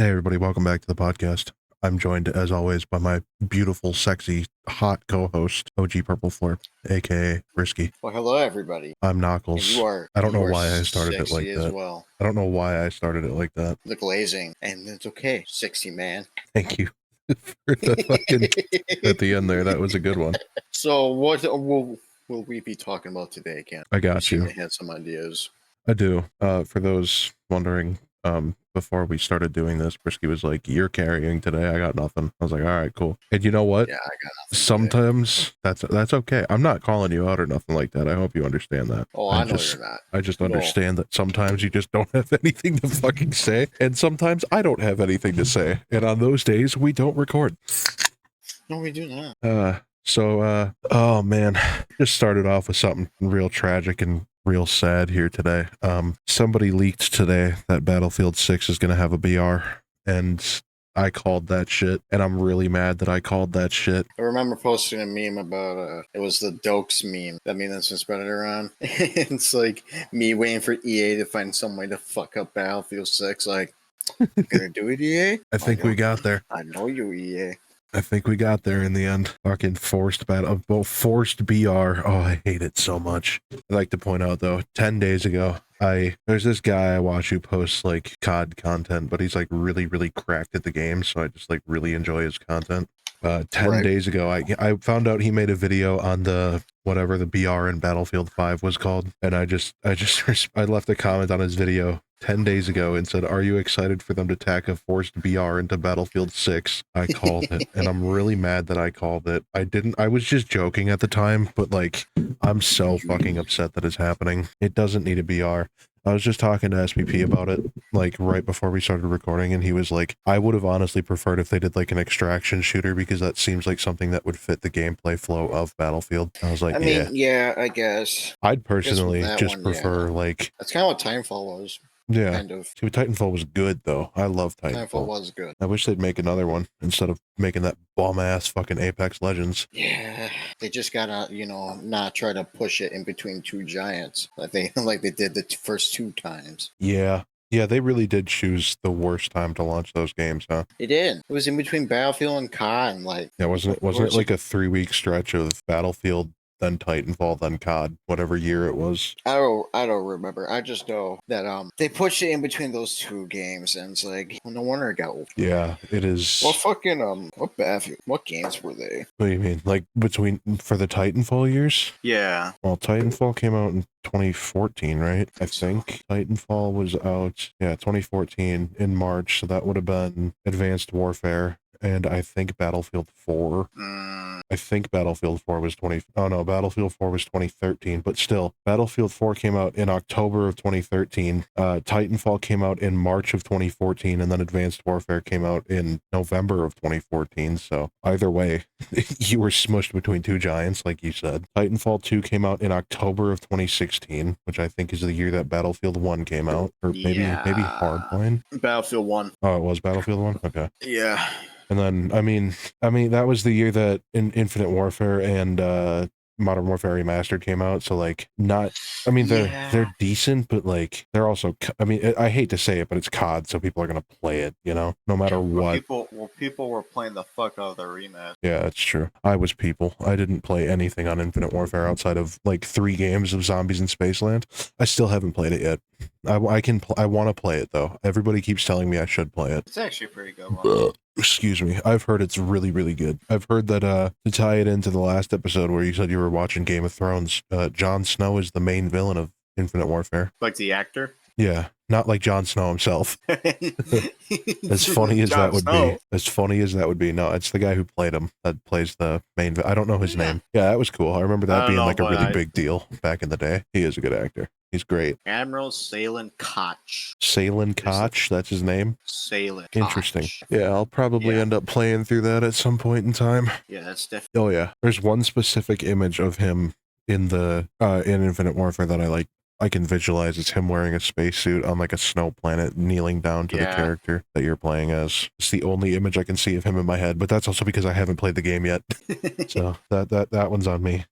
Hey everybody, welcome back to the podcast. I'm joined as always by my beautiful, sexy, hot co-host, OG Purple Fleur, aka Risky. Well, hello everybody. I'm And Knuckles. you are I don't know you are why I started it sexy like as that. well. I don't know why I started it like that. The glazing, and it's okay, 60 man. Thank you for the fucking at the end there. That was a good one. So what will we be talking about today, Ken? I got seem you. to have some ideas. I do. For those wondering, before we started doing this, Brisky was like, "You're carrying today. I got nothing." I was like, "All right, cool." And you know what? Yeah, I got nothing Sometimes that's okay. I'm not calling you out or nothing like that. I hope you understand that. Oh, I know you're not. I just No. understand that sometimes you just don't have anything to fucking say, and sometimes I don't have anything to say. And on those days, we don't record. No, we do not. Oh man, just started off with something real tragic and real sad here today. Somebody leaked today that Battlefield 6 is going to have a BR, and I called that shit, and I'm really mad that I called that shit. I remember posting a meme about it was the Dokes meme. That meme that's been spreading around. It's like me waiting for EA to find some way to fuck up Battlefield 6. Like, gonna do it, EA? I think we got there. I know you, EA. I think we got there in the end. Fucking forced battle, forced BR. Oh, I hate it so much. I'd like to point out though, 10 days ago, there's this guy I watch who posts like COD content, but he's like really, really cracked at the game, so I just like really enjoy his content. 10 days ago, I found out he made a video on the whatever the BR in Battlefield 5 was called, and I left a comment on his video 10 days ago and said, "Are you excited for them to tack a forced BR into Battlefield 6? I called it, and I'm really mad that I called it. I was just joking at the time, but like, I'm so fucking upset that it's happening. It doesn't need a BR. I was just talking to SPP about it, like, right before we started recording, and he was like, I would have honestly preferred if they did, like, an extraction shooter, because that seems like something that would fit the gameplay flow of Battlefield. I was like, yeah, I guess. I'd personally just prefer, like... That's kind of what Timefall was. Yeah. Kind of. See, Titanfall was good, though. I love Titanfall. Titanfall was good. I wish they'd make another one instead of making that bum-ass fucking Apex Legends. Yeah, they just gotta, not try to push it in between two giants like they did the first two times. Yeah. Yeah, they really did choose the worst time to launch those games, huh? They did. It was in between Battlefield and COD, Yeah, wasn't it like a 3-week stretch of Battlefield, then Titanfall, then COD, whatever year it was? I don't remember. I just know that they pushed it in between those two games, and it's like, well, no wonder it got old. Yeah, it is. Well, fucking what Battlefield? What games were they? What do you mean? Like for the Titanfall years? Yeah. Well, Titanfall came out in 2014, right? I think Titanfall was out, 2014 in March, so that would have been Advanced Warfare. And I think Battlefield 4. I think Battlefield 4 was Battlefield 4 was 2013, but still, Battlefield 4 came out in October of 2013. Titanfall came out in March of 2014, and then Advanced Warfare came out in November of 2014. So either way, you were smushed between two giants, like you said. Titanfall 2 came out in October of 2016, which I think is the year that Battlefield 1 came out, or maybe Hardline. Battlefield 1. Oh, it was Battlefield 1? Okay. Yeah. And then, I mean, that was the year that Infinite Warfare and Modern Warfare Remastered came out. So, like, they're decent, but, like, they're also, I hate to say it, but it's COD, so people are going to play it, no matter what. People were playing the fuck out of the remaster. Yeah, that's true. I was people. I didn't play anything on Infinite Warfare outside of, like, 3 games of Zombies in Spaceland. I still haven't played it yet. I want to play it, though. Everybody keeps telling me I should play it. It's actually a pretty good one. Excuse me. I've heard it's really, really good. I've heard that to tie it into the last episode where you said you were watching Game of Thrones, Jon Snow is the main villain of Infinite Warfare. Like the actor? Yeah, not like Jon Snow himself. As funny as that would be. No, it's the guy who played him that plays the main. I don't know his name. Yeah, that was cool. I remember that being like a really big deal back in the day. He is a good actor. He's great. Admiral Salen Koch. Salen Koch, that's his name? Salen Koch. Interesting. Yeah, I'll probably end up playing through that at some point in time. Yeah, that's definitely... Oh, yeah. There's one specific image of him in the in Infinite Warfare that I can visualize. It's him wearing a spacesuit on like a snow planet, kneeling down to the character that you're playing as. It's the only image I can see of him in my head, but that's also because I haven't played the game yet. So that one's on me.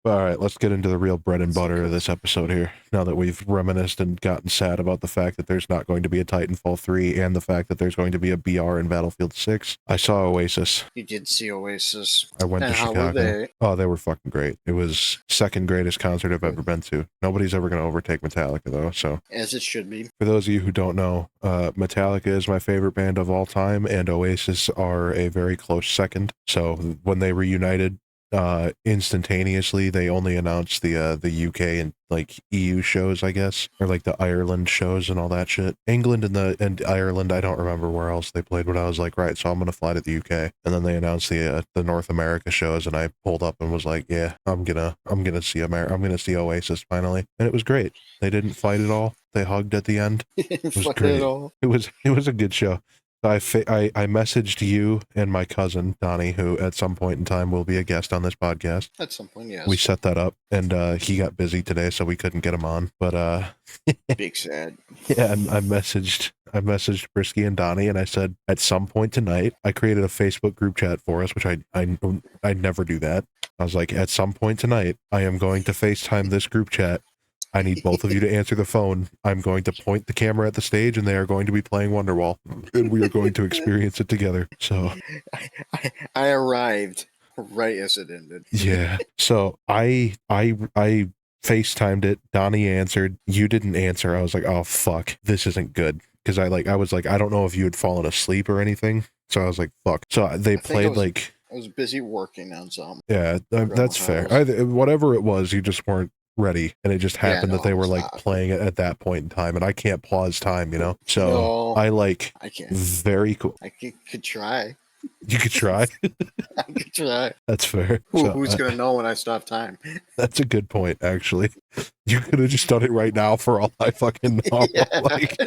All right, let's get into the real bread and butter of this episode here. Now that we've reminisced and gotten sad about the fact that there's not going to be a Titanfall 3 and the fact that there's going to be a BR in Battlefield 6, I saw Oasis. You did see Oasis. I went And to how Chicago. were they? Oh, they were fucking great. It was second greatest concert I've ever been to. Nobody's ever going to overtake Metallica, though. So, As it should be. for those of you who don't know, Metallica is my favorite band of all time, and Oasis are a very close second. So, when they reunited, instantaneously they only announced the UK and like EU shows, I guess, or like the Ireland shows and all that shit. England and Ireland, I don't remember where else they played, but I was like, right, so I'm gonna fly to the UK. And then they announced the North America shows, and I pulled up and was like, yeah, I'm gonna see Oasis finally. And it was great. They didn't fight at all. They hugged at the end. It was great. It was a good show. I messaged you and my cousin Donnie, who at some point in time will be a guest on this podcast. At some point, yes. We set that up, and he got busy today, so we couldn't get him on. But big sad. Yeah, and I messaged Brisky and Donnie, and I said at some point tonight, I created a Facebook group chat for us, which I never do that. I was like, at some point tonight, I am going to FaceTime this group chat. I need both of you to answer the phone. I'm going to point the camera at the stage, and they are going to be playing Wonderwall, and we are going to experience it together. So I arrived right as it ended. Yeah. So I FaceTimed it. Donnie answered. You didn't answer. I was like, oh fuck, this isn't good. Because I was like, I don't know if you had fallen asleep or anything. So I was like, fuck. So they played like. I was busy working on something. Yeah, that's fair. Whatever it was, you just weren't ready, and it just happened that they were like playing it at that point in time, and I can't pause time, you know. So I can't. Very cool. I could try. You could try. I could try. That's fair. Who's gonna know when I stop time? That's a good point, actually. You could have just done it right now for all I fucking know. Yeah. Like,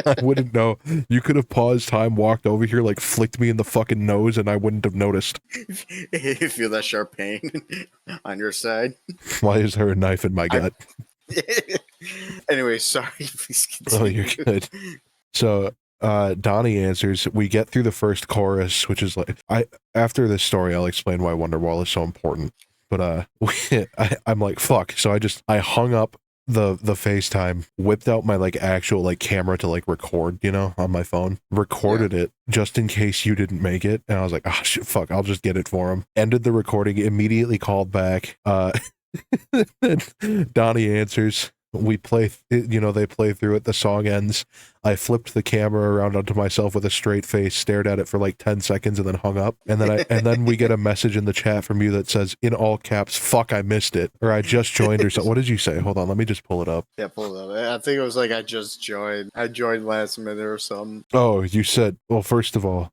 I wouldn't know. You could have paused time, walked over here, like flicked me in the fucking nose, and I wouldn't have noticed. You feel that sharp pain on your side? Why is there a knife in my gut? Anyway, sorry. Please continue. Oh, you're good. So Donnie answers. We get through the first chorus, which is like, after this story, I'll explain why Wonderwall is so important. But I'm like, fuck. So I hung up the FaceTime, whipped out my like actual like camera to like record, you know, on my phone, recorded it just in case you didn't make it. And I was like, oh shit, fuck, I'll just get it for him. Ended the recording, immediately called back. Donnie answers. We play, you know, they play through it. The song ends. I flipped the camera around onto myself with a straight face, stared at it for like 10 seconds, and then hung up. And then we get a message in the chat from you that says, in all caps, "Fuck, I missed it," or "I just joined," or something. What did you say? Hold on, let me just pull it up. Yeah, pull it up. I think it was like, I just joined. I joined last minute or something. Oh, you said. Well, first of all,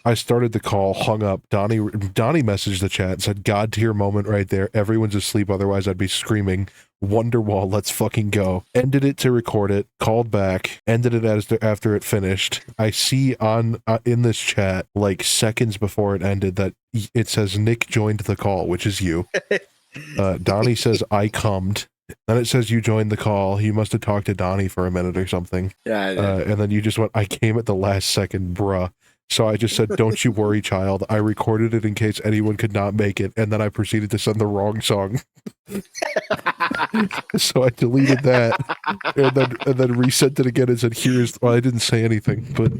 I started the call, hung up. Donnie messaged the chat and said, "God tier moment right there. Everyone's asleep, otherwise I'd be screaming. Wonderwall, let's fucking go." Ended it to record it, called back, ended it after it finished. I see on in this chat, like seconds before it ended, that it says Nick joined the call, which is you. Donnie says, "I cummed." Then it says you joined the call. You must have talked to Donnie for a minute or something. Yeah, I did. And then you just went, "I came at the last second, bruh." So I just said, "Don't you worry, child. I recorded it in case anyone could not make it." And then I proceeded to send the wrong song. So I deleted that and then resent it again and said, "Here's," well, I didn't say anything, but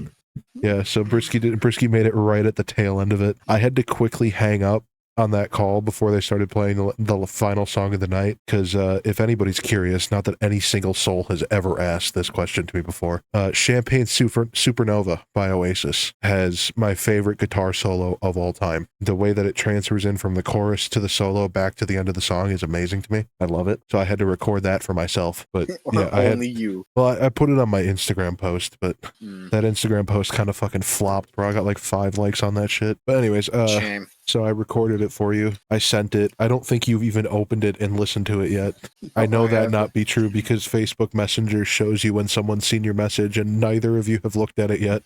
yeah, so Brisky made it right at the tail end of it. I had to quickly hang up on that call before they started playing the final song of the night, because if anybody's curious, not that any single soul has ever asked this question to me before, Champagne Supernova by Oasis has my favorite guitar solo of all time. The way that it transfers in from the chorus to the solo back to the end of the song is amazing to me. I love it. So I had to record that for myself, but yeah, I put it on my Instagram post, but that Instagram post kind of fucking flopped, bro. I got like 5 likes on that shit. But anyways, shame. So I recorded it for you. I sent it. I don't think you've even opened it and listened to it yet. I know that not be true because Facebook Messenger shows you when someone's seen your message, and neither of you have looked at it yet.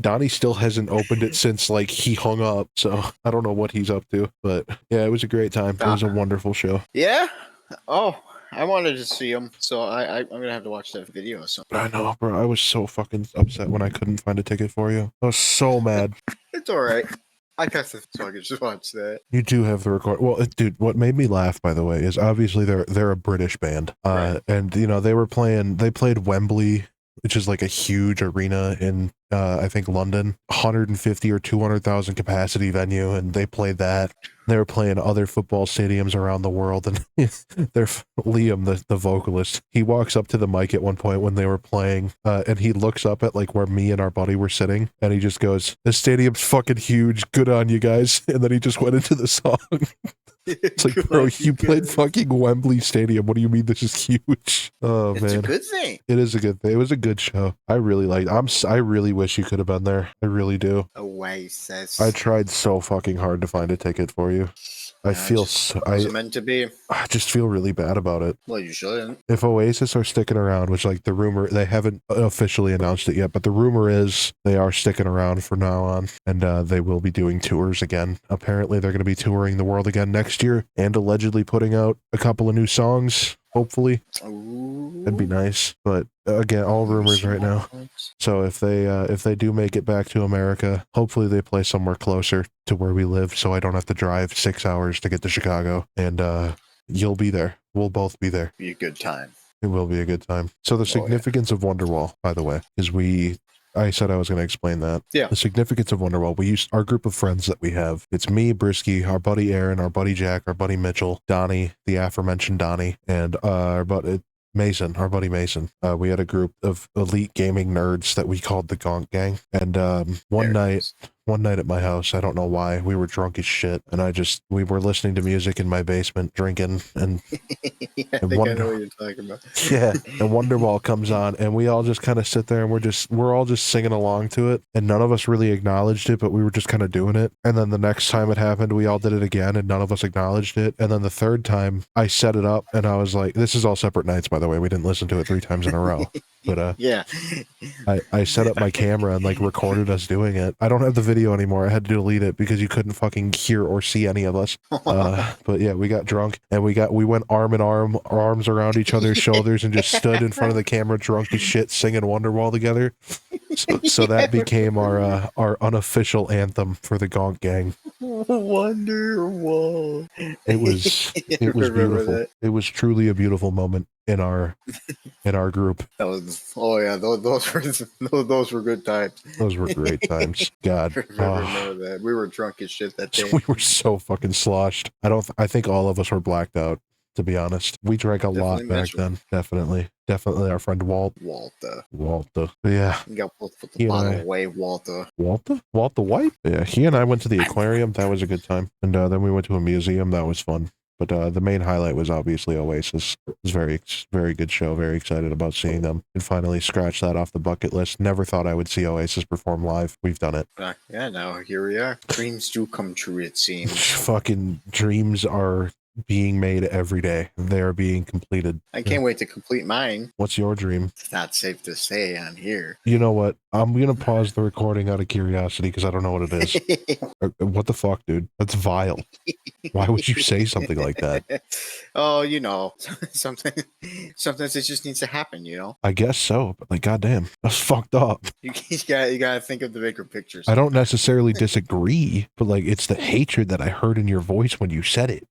Donnie still hasn't opened it since like he hung up, so I don't know what he's up to. But yeah, it was a great time. It was a wonderful show. Yeah? Oh, I wanted to see him, so I'm gonna have to watch that video or something. I know, bro. I was so fucking upset when I couldn't find a ticket for you. I was so mad. It's all right. I got the so I could just watch that. You do have the record. Well, dude, what made me laugh, by the way, is obviously they're a British band, Right. and you know they played Wembley, which is like a huge arena in I think London, 150 or 200,000 capacity venue, and they played that. They were playing other football stadiums around the world, and they're Liam, the vocalist. He walks up to the mic at one point when they were playing, and he looks up at like where me and our buddy were sitting, and he just goes, "This stadium's fucking huge. Good on you guys." And then he just went into the song. It's like, bro, you played fucking Wembley Stadium. What do you mean this is huge? Oh, It's man. a good thing. It is a good thing. It was a good show. I really liked. I really wish you could have been there. I really do. Oasis. I tried so fucking hard to find a ticket for you. I feel so, Was it meant to be? I just feel really bad about it. Well, you shouldn't. If Oasis are sticking around, which like the rumor, they haven't officially announced it yet, but the rumor is they are sticking around from now on, and they will be doing tours again. Apparently, they're going to be touring the world again next year, and allegedly putting out a couple of new songs. Hopefully, that'd be nice. But again, all rumors right now. So if they do make it back to America, hopefully they play somewhere closer to where we live, so I don't have to drive 6 hours to get to Chicago. And you'll be there. We'll both be there. Be a good time. It will be a good time. So the significance of Wonderwall, by the way, is I said I was going to explain that. Yeah. The significance of Wonderwall, we used our group of friends that we have. It's me, Brisky, our buddy Aaron, our buddy Jack, our buddy Mitchell, Donnie, the aforementioned Donnie, and our buddy Mason, our buddy Mason. We had a group of elite gaming nerds that we called the Gonk Gang. And one night at my house, I don't know why, we were drunk as shit, and we were listening to music in my basement, drinking, and yeah, I think I know what you're talking about. yeah, and Wonderwall comes on, and we all just kind of sit there, and we're all just singing along to it, and none of us really acknowledged it, but we were just kind of doing it. And then the next time it happened, we all did it again, and none of us acknowledged it. And then the third time, I set it up, and I was like, this is all separate nights, by the way. We didn't listen to it 3 times in a row. But yeah, I set up my camera and like recorded us doing it. I don't have the video anymore. I had to delete it because you couldn't fucking hear or see any of us. But yeah, we got drunk and we went arm in arm, arms around each other's shoulders, and just stood in front of the camera drunk as shit singing Wonderwall together. So that became our unofficial anthem for the Gonk Gang. Wonderwall. It was beautiful. That. It was truly a beautiful moment in our group. That was those were good times. Those were great times. God, remember that we were drunk as shit that day. We were so fucking sloshed. I think all of us were blacked out. To be honest, we drank a lot back then. Definitely our friend Walter. Yeah. You got put the bottle away, Walter White. Yeah, he and I went to the aquarium. That was a good time. And then we went to a museum. That was fun. But the main highlight was obviously Oasis. It was very, very good show. Very excited about seeing them. And finally scratch that off the bucket list. Never thought I would see Oasis perform live. We've done it. Yeah, now here we are. Dreams do come true, it seems. Fucking dreams are being made every day. They are being completed. I can't wait to complete mine. What's your dream? It's not safe to say on here. You know what? I'm going to pause the recording out of curiosity because I don't know what it is. What the fuck, dude? That's vile. Why would you say something like that? Oh, you know, sometimes it just needs to happen, you know? I guess so, but like, goddamn, that's fucked up. You gotta think of the bigger pictures. I don't necessarily disagree, but like, it's the hatred that I heard in your voice when you said it.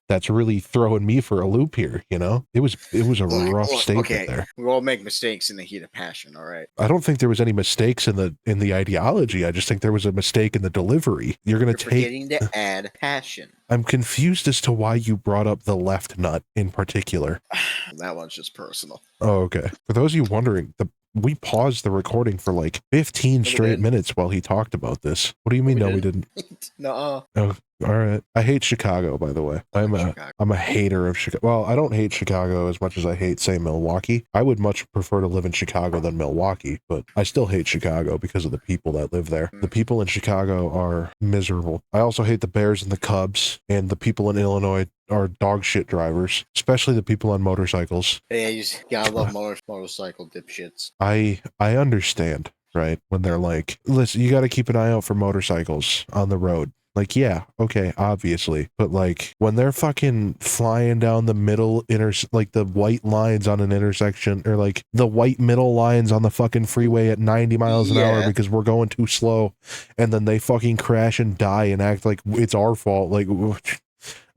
That's really throwing me for a loop here, you know? It was a rough statement there. We all make mistakes in the heat of passion, all right? I don't think there was any mistakes in the ideology. I just think there was a mistake in the delivery. You're forgetting to add passion. I'm confused as to why you brought up the left nut in particular. That one's just personal. Oh, okay. For those of you wondering, we paused the recording for like 15 straight minutes while he talked about this. What do you mean? No, we didn't. No. Oh, all right. I hate Chicago, by the way. I'm a hater of Chicago. Well, I don't hate Chicago as much as I hate, say, Milwaukee. I would much prefer to live in Chicago than Milwaukee, but I still hate Chicago because of the people that live there. The people in Chicago are miserable. I also hate the Bears and the Cubs, and the people in Illinois are dog shit drivers, especially the people on motorcycles. Yeah, you gotta love motorcycle dipshits. I understand, right? When they're like, listen, you got to keep an eye out for motorcycles on the road. Like, yeah, okay, obviously. But like when they're fucking flying down the middle like the white lines on an intersection, or like the white middle lines on the fucking freeway at 90 miles an hour because we're going too slow, and then they fucking crash and die and act like it's our fault. Like,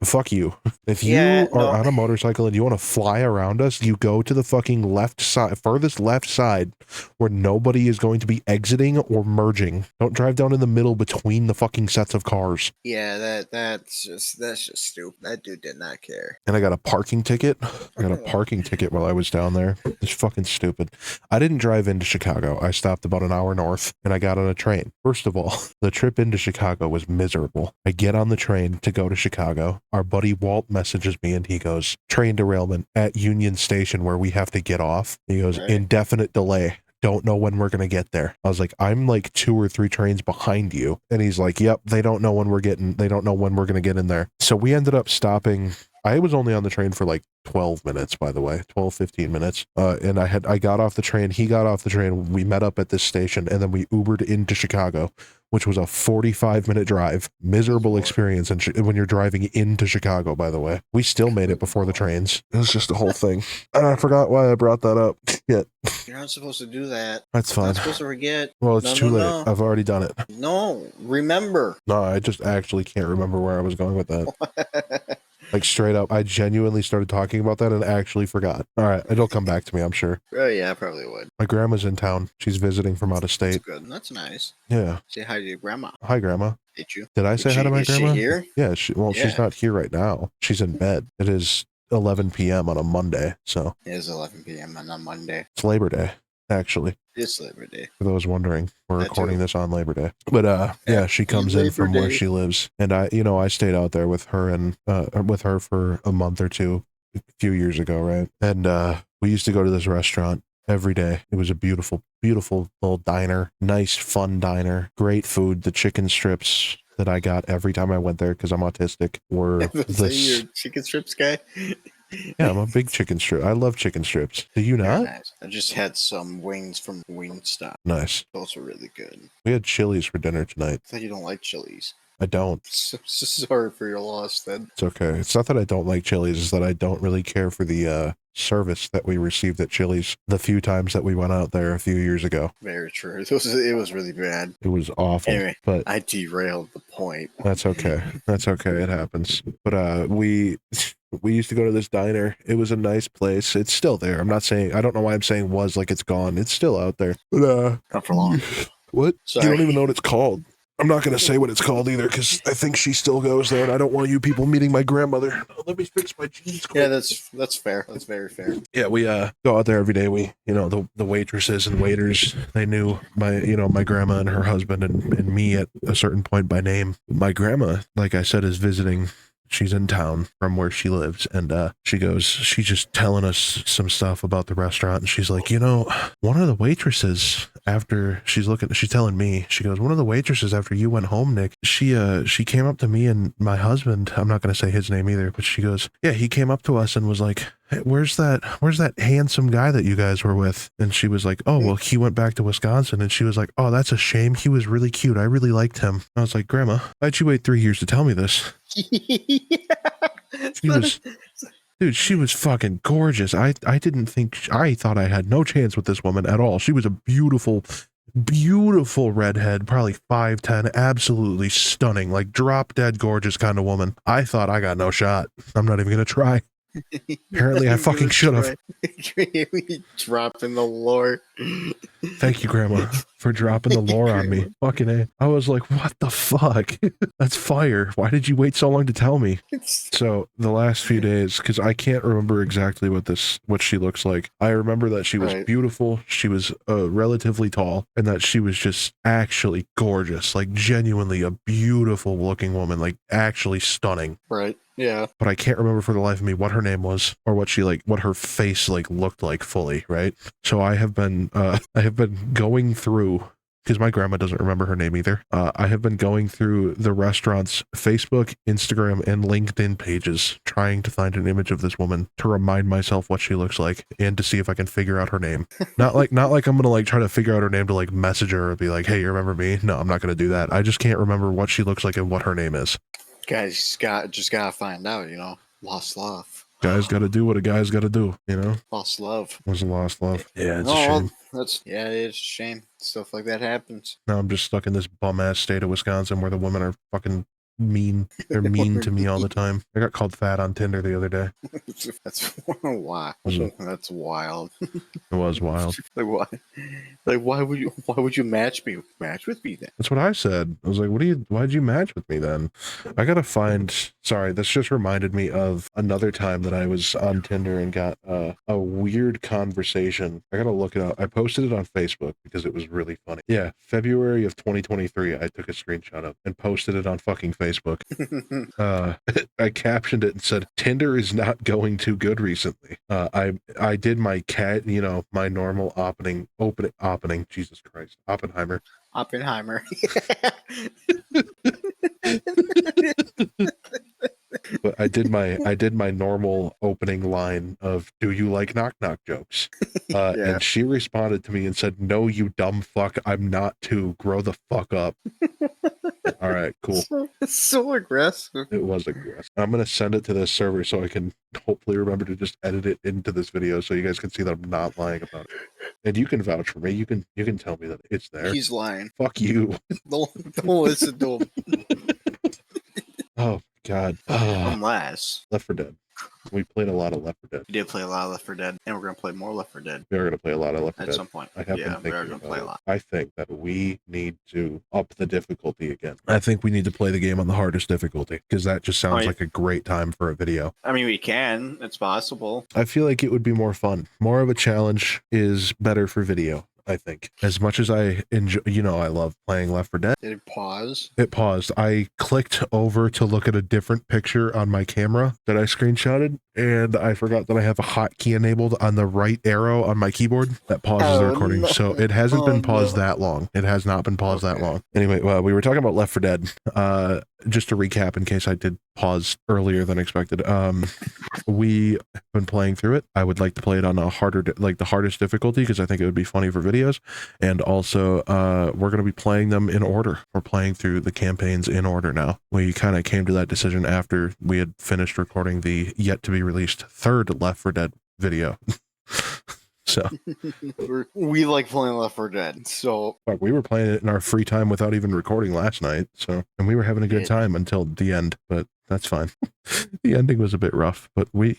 fuck you. If you are on a motorcycle and you want to fly around us, you go to the fucking left side, furthest left side, where nobody is going to be exiting or merging. Don't drive down in the middle between the fucking sets of cars. Yeah, that's just stupid. That dude did not care. And I got a parking ticket. I got a parking ticket while I was down there. It's fucking stupid. I didn't drive into Chicago. I stopped about an hour north and I got on a train. First of all, the trip into Chicago was miserable. I get on the train to go to Chicago. Our buddy Walt messages me and he goes, train derailment at Union Station where we have to get off. He goes, indefinite delay. Don't know when we're going to get there. I was like, I'm like 2 or 3 trains behind you. And he's like, yep, they don't know when we're going to get in there. So we ended up stopping. I was only on the train for like 12 minutes, by the way, 12, 15 minutes. And I got off the train. He got off the train. We met up at this station and then we Ubered into Chicago, which was a 45-minute drive. Miserable experience when you're driving into Chicago, by the way. We still made it before the trains. It was just a whole thing. And I forgot why I brought that up. Shit. You're not supposed to do that. That's fine. You're not supposed to forget. Well, it's too late. No. I've already done it. No, remember. No, I just actually can't remember where I was going with that. Like straight up, I genuinely started talking about that and actually forgot. All right, it'll come back to me, I'm sure. Oh yeah, I probably would. My grandma's in town. She's visiting from out of state. That's good. That's nice. Yeah. Say hi to your grandma. Hi, Grandma. Did you? Did I say hi to my grandma? Is she here? Yeah. She's not here right now. She's in bed. It is 11 p.m. on a Monday, so. It is 11 p.m. on a Monday. It's Labor Day, actually. It's Labor Day. For those wondering, we're recording this on Labor Day. But yeah, she comes in from where she lives, and I stayed out there with her and with her for a month or two a few years ago, right? And we used to go to this restaurant every day. It was a beautiful, beautiful little diner, nice, fun diner, great food. The chicken strips that I got every time I went there because I'm autistic were you're a chicken strips guy. Yeah, I'm a big chicken strip. I love chicken strips. Do you not? Nice. I just had some wings from Wingstop. Nice. Those were really good. We had Chili's for dinner tonight. I thought you don't like Chili's. I don't. So sorry for your loss then. It's okay. It's not that I don't like Chili's, it's that I don't really care for the service that we received at Chili's the few times that we went out there a few years ago. Very true. It was really bad. It was awful. Anyway, but I derailed the point. That's okay. That's okay. It happens. But we used to go to this diner. It was a nice place. It's still there. I don't know why I'm saying was like it's gone. It's still out there. But not for long. What? Sorry. You don't even know what it's called. I'm not going to say what it's called either because I think she still goes there and I don't want you people meeting my grandmother. Let me fix my jeans. Yeah, that's fair. That's very fair. Yeah, we go out there every day. We, the waitresses and waiters, they knew my grandma and her husband and me at a certain point by name. My grandma, like I said, is visiting. She's in town from where she lives, and she's just telling us some stuff about the restaurant, and she's like, one of the waitresses she's telling me, she goes, one of the waitresses after you went home, Nick, she came up to me and my husband, I'm not going to say his name either, but she goes, yeah, he came up to us and was like, hey, where's that handsome guy that you guys were with? And she was like, oh, well, he went back to Wisconsin. And she was like, oh, that's a shame. He was really cute. I really liked him. I was like, Grandma, why'd you wait 3 years to tell me this? She was fucking gorgeous. I thought I had no chance with this woman at all. She was a beautiful, beautiful redhead, probably 5'10", absolutely stunning, like drop dead gorgeous kind of woman. I thought I got no shot. I'm not even going to try. Apparently I fucking should have. Dropping the lore. Thank you, Grandma, for dropping the lore on me. Fucking A. I was like, what the fuck? That's fire. Why did you wait so long to tell me? So the last few days, because I can't remember exactly what she looks like. I remember that she was beautiful. She was relatively tall, and that she was just actually gorgeous, like genuinely a beautiful looking woman, like actually stunning. Right. Yeah. But I can't remember for the life of me what her name was or what her face looked like fully, right? So I have been going through because my grandma doesn't remember her name either. I have been going through the restaurant's Facebook, Instagram, and LinkedIn pages trying to find an image of this woman to remind myself what she looks like and to see if I can figure out her name. Not like I'm gonna like try to figure out her name to like message her or be like, hey, you remember me? No, I'm not gonna do that. I just can't remember what she looks like and what her name is. Guys, just gotta find out. Lost love. Guy's got to do what a guy's got to do. Lost love. Was a lost love. Yeah, it's a No, shame. it's a shame. Stuff like that happens. Now I'm just stuck in this bum ass state of Wisconsin where the women are fucking mean. They're mean to me all the time. I got called fat on Tinder the other day. That's why. That's wild. It was wild. Like why? Like why would you match with me then? That's what I said. I was like, why'd you match with me then? I gotta find, sorry, this just reminded me of another time that I was on Tinder and got a weird conversation. I gotta look it up. I posted it on Facebook because it was really funny. Yeah, February of 2023, I took a screenshot of and posted it on fucking Facebook. I captioned it and said, Tinder is not going too good recently. I did my cat, my normal opening, Jesus Christ, Oppenheimer. But I did my normal opening line of, do you like knock knock jokes? Yeah. And she responded to me and said, no, you dumb fuck, I'm not too. Grow the fuck up. All right, cool. It's so aggressive. It was aggressive. I'm going to send it to this server so I can hopefully remember to just edit it into this video so you guys can see that I'm not lying about it. And you can vouch for me. You can tell me that it's there. He's lying. Fuck you. Don't listen to him. Oh, God. Unless Left 4 Dead. We played a lot of Left 4 Dead. We did play a lot of Left 4 Dead, and we're going to play more Left 4 Dead. We are going to play a lot of Left 4 Dead. At some point. I have been thinking we are going to play a lot. I think that we need to up the difficulty again. I think we need to play the game on the hardest difficulty because that just sounds like a great time for a video. I mean, we can. It's possible. I feel like it would be more fun. More of a challenge is better for video. I think as much as I enjoy, I love playing Left 4 Dead. Did it pause? It paused. I clicked over to look at a different picture on my camera that I screenshotted, and I forgot that I have a hotkey enabled on the right arrow on my keyboard that pauses the recording. No. So it hasn't been paused that long. It has not been paused that long. Anyway, we were talking about Left 4 Dead. Just to recap, in case I did pause earlier than expected, we have been playing through it. I would like to play it on a harder, like the hardest difficulty, because I think it would be funny for videos. And also, we're going to be playing them in order. We're playing through the campaigns in order now. We kind of came to that decision after we had finished recording the yet to be released third Left 4 Dead video. So we like playing Left 4 Dead. So we were playing it in our free time without even recording last night. So, and we were having a good time until the end, but that's fine. The ending was a bit rough, but we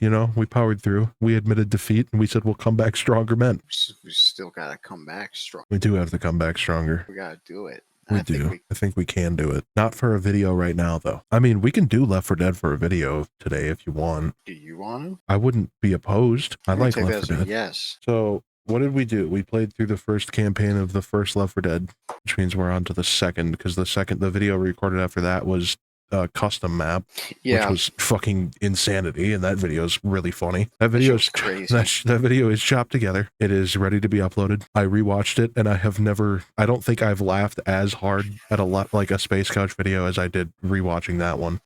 powered through. We admitted defeat and we said, we'll come back stronger men. We still got to come back strong. We do have to come back stronger. We got to do it. I think we can do it. Not for a video right now, though. I mean, we can do Left 4 Dead for a video today if you want. Do you want to? I wouldn't be opposed. I like Left 4 Dead. Yes. So what did we do? We played through the first campaign of the first Left 4 Dead, which means we're on to the second, because the video recorded after that was a custom map, which was fucking insanity, and that video is really funny. That video is crazy. That video is chopped together. It is ready to be uploaded. I rewatched it, and I don't think I've laughed as hard at a Space Couch video as I did rewatching that one.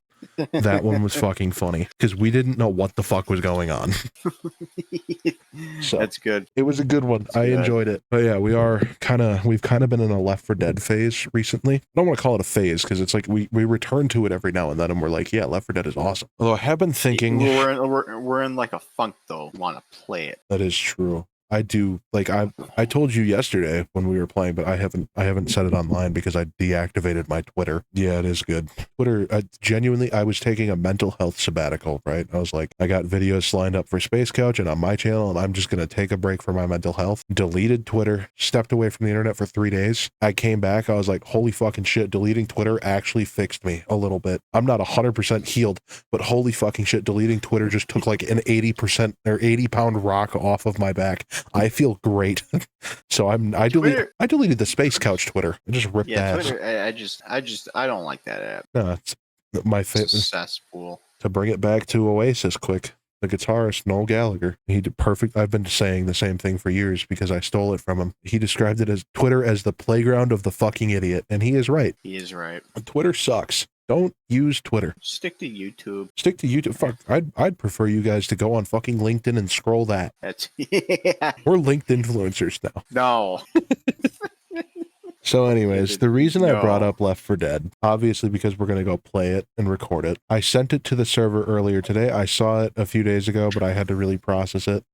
That one was fucking funny because we didn't know what the fuck was going on. So that's good. It was a good one. I enjoyed it. But yeah, we've kind of been in a Left 4 Dead phase recently. I don't want to call it a phase because it's like we return to it every now and then, and we're like, yeah, Left 4 Dead is awesome. Although I have been thinking we're in like a funk though. Want to play it? That is true. I do, like I told you yesterday when we were playing, but I haven't said it online because I deactivated my Twitter. Yeah, it is good. Twitter, genuinely, I was taking a mental health sabbatical, right? I was like, I got videos lined up for Space Couch and on my channel, and I'm just going to take a break from my mental health. Deleted Twitter, stepped away from the internet for 3 days. I came back, I was like, holy fucking shit, deleting Twitter actually fixed me a little bit. I'm not 100% healed, but holy fucking shit, deleting Twitter just took like an 80% or 80-pound rock off of my back. I feel great. So I deleted the Space Couch Twitter. I just ripped that. Twitter, I don't like that app. No, it's my favorite. Cesspool. To bring it back to Oasis quick. the guitarist Noel Gallagher. He did perfect. I've been saying the same thing for years because I stole it from him. He described it as Twitter as the playground of the fucking idiot, and he is right. He is right. Twitter sucks. Don't use Twitter. Stick to YouTube. Stick to YouTube. Fuck, I'd prefer you guys to go on fucking LinkedIn and scroll that. That's We're linked influencers now. no. So anyways, the reason I brought No. up Left 4 Dead, obviously because we're going to go play it and record it. I sent it to the server earlier today. I saw it a few days ago, but I had to really process it.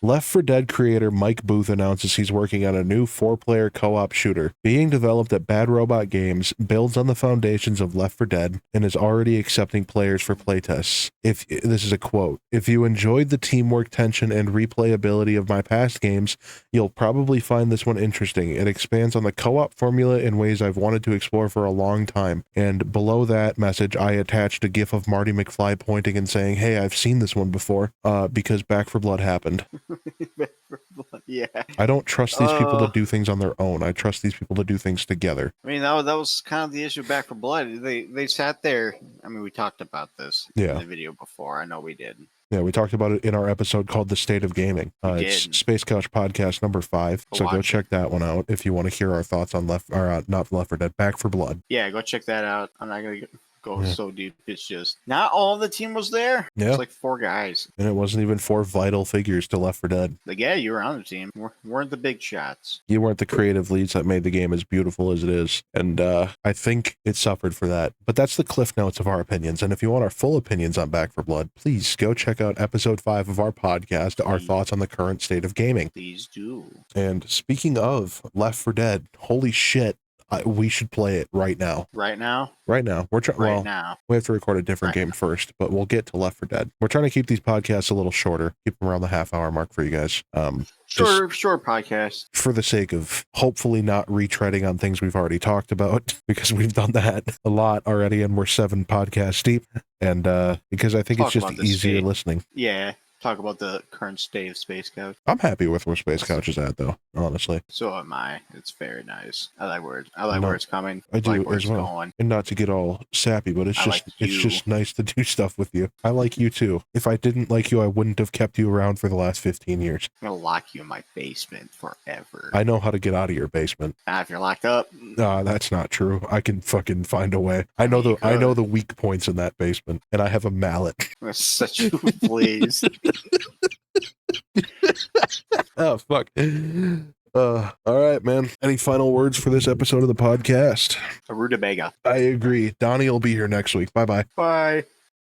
Left 4 Dead creator Mike Booth announces he's working on a new 4-player co-op shooter. Being developed at Bad Robot Games, builds on the foundations of Left 4 Dead, and is already accepting players for playtests. This is a quote, "If you enjoyed the teamwork tension and replayability of my past games, you'll probably find this one interesting. It expands on the co-op formula in ways I've wanted to explore for a long time." And below that message, I attached a gif of Marty McFly pointing and saying, "Hey, I've seen this one before," because Back 4 Blood happened. Yeah. I don't trust these people to do things on their own. I trust these people to do things together. I mean, that was kind of the issue Back 4 Blood. They sat there. I mean, we talked about this in the video before. I know we did. Yeah, we talked about it in our episode called The State of Gaming. It's Space Couch Podcast number 5. So go check that one out if you want to hear our thoughts on not Left 4 Dead, Back 4 Blood. Yeah, go check that out. I'm not going to go so deep. It's just not all the team was there. Yeah. It's like 4 guys. And it wasn't even 4 vital figures to Left 4 Dead. Like, yeah, you were on the team. Weren't the big shots. You weren't the creative leads that made the game as beautiful as it is. And I think it suffered for that. But that's the cliff notes of our opinions. And if you want our full opinions on Back 4 Blood, please go check out episode 5 of our podcast, our thoughts on the current state of gaming. Please do. And speaking of Left 4 Dead, holy shit, we should play it right now. Right now? Right now. Now. We have to record a different game first, but we'll get to Left 4 Dead. We're trying to keep these podcasts a little shorter, keep them around the half-hour mark for you guys. Short podcast. For the sake of hopefully not retreading on things we've already talked about, because we've done that a lot already, and we're 7 podcasts deep, and because I think it's just easier listening. Yeah. Talk about the current state of Space Couch. I'm happy with where Space Couch is at, though, honestly. So am I. It's very nice. I like where it's coming. I do like where as well. Going. And not to get all sappy, but it's just nice to do stuff with you. I like you too. If I didn't like you, I wouldn't have kept you around for the last 15 years. I'm gonna lock you in my basement forever. I know how to get out of your basement. If you're locked up. That's not true. I can fucking find a way. I know the weak points in that basement, and I have a mallet. Such a please. Oh fuck. All right, man. Any final words for this episode of the podcast? A rutabaga. I agree. Donnie will be here next week. Bye-bye. Bye.